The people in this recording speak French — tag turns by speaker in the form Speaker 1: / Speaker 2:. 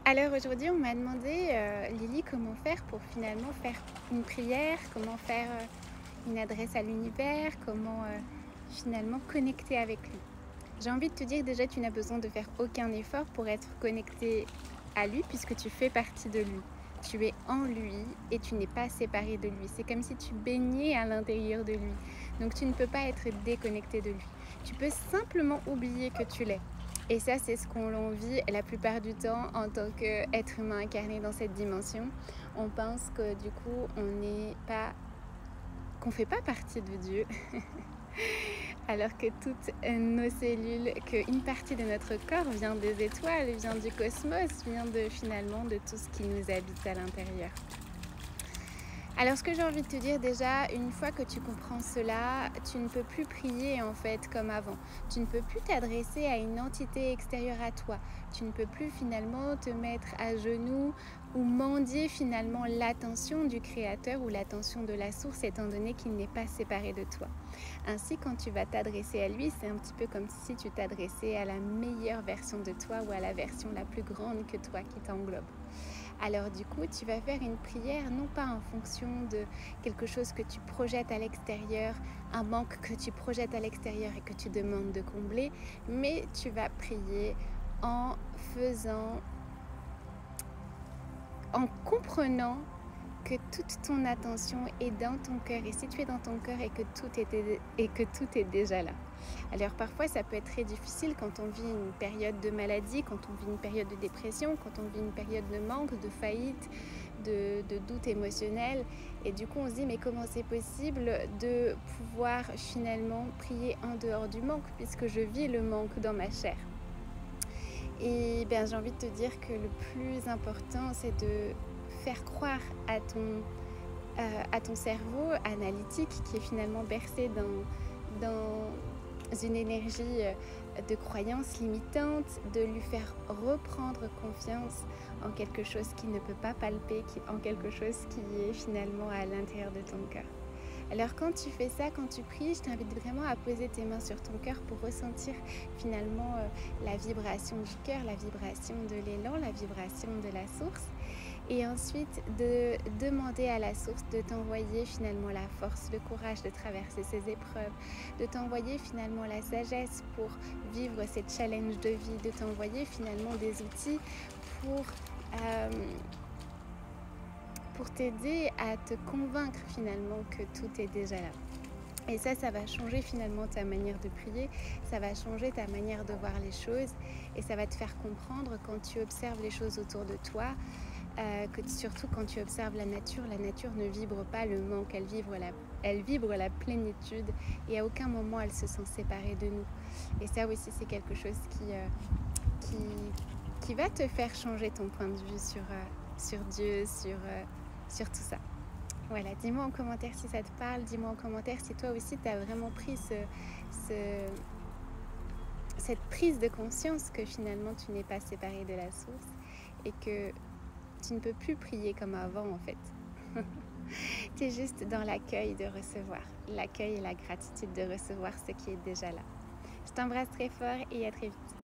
Speaker 1: Alors aujourd'hui, on m'a demandé, Lily, comment faire pour finalement faire une prière, comment faire une adresse à l'univers, comment finalement connecter avec lui. J'ai envie de te dire déjà, tu n'as besoin de faire aucun effort pour être connecté à lui puisque tu fais partie de lui. Tu es en lui et tu n'es pas séparé de lui. C'est comme si tu baignais à l'intérieur de lui. Donc tu ne peux pas être déconnecté de lui. Tu peux simplement oublier que tu l'es. Et ça, c'est ce qu'on vit la plupart du temps en tant qu'être humain incarné dans cette dimension. On pense que du coup, qu'on fait pas partie de Dieu, alors que toutes nos cellules, qu'une partie de notre corps vient des étoiles, vient du cosmos, vient finalement de tout ce qui nous habite à l'intérieur. Alors ce que j'ai envie de te dire déjà, une fois que tu comprends cela, tu ne peux plus prier en fait comme avant. Tu ne peux plus t'adresser à une entité extérieure à toi. Tu ne peux plus finalement te mettre à genoux ou mendier finalement l'attention du Créateur ou l'attention de la source étant donné qu'il n'est pas séparé de toi. Ainsi, quand tu vas t'adresser à lui, c'est un petit peu comme si tu t'adressais à la meilleure version de toi ou à la version la plus grande que toi qui t'englobe. Alors du coup, tu vas faire une prière non pas en fonction de quelque chose que tu projettes à l'extérieur, un manque que tu projettes à l'extérieur et que tu demandes de combler, mais tu vas prier en faisant, en comprenant que toute ton attention est dans ton cœur et si tu es dans ton cœur et que tout est déjà là. Alors parfois ça peut être très difficile quand on vit une période de maladie, quand on vit une période de dépression, quand on vit une période de manque, de faillite, de doute émotionnel et du coup on se dit mais comment c'est possible de pouvoir finalement prier en dehors du manque puisque je vis le manque dans ma chair. Et bien, j'ai envie de te dire que le plus important, c'est de faire croire à ton cerveau analytique qui est finalement bercé dans une énergie de croyance limitante, de lui faire reprendre confiance en quelque chose qui ne peut pas palper, en quelque chose qui est finalement à l'intérieur de ton cœur. Alors quand tu fais ça, quand tu pries, je t'invite vraiment à poser tes mains sur ton cœur pour ressentir finalement la vibration du cœur, la vibration de l'élan, la vibration de la source. Et ensuite de demander à la source de t'envoyer finalement la force, le courage de traverser ces épreuves, de t'envoyer finalement la sagesse pour vivre ces challenges de vie, de t'envoyer finalement des outils pour... euh, pour t'aider à te convaincre finalement que tout est déjà là. Et ça va changer finalement ta manière de prier, ça va changer ta manière de voir les choses et ça va te faire comprendre quand tu observes les choses autour de toi, que surtout quand tu observes la nature ne vibre pas le manque, elle vibre la plénitude et à aucun moment elle se sent séparée de nous. Et ça aussi c'est quelque chose qui, qui va te faire changer ton point de vue sur Dieu, sur tout ça. Voilà, dis-moi en commentaire si ça te parle, dis-moi en commentaire si toi aussi tu as vraiment pris ce, cette prise de conscience que finalement tu n'es pas séparé de la source et que tu ne peux plus prier comme avant en fait. Tu es juste dans l'accueil de recevoir, l'accueil et la gratitude de recevoir ce qui est déjà là. Je t'embrasse très fort et à très vite.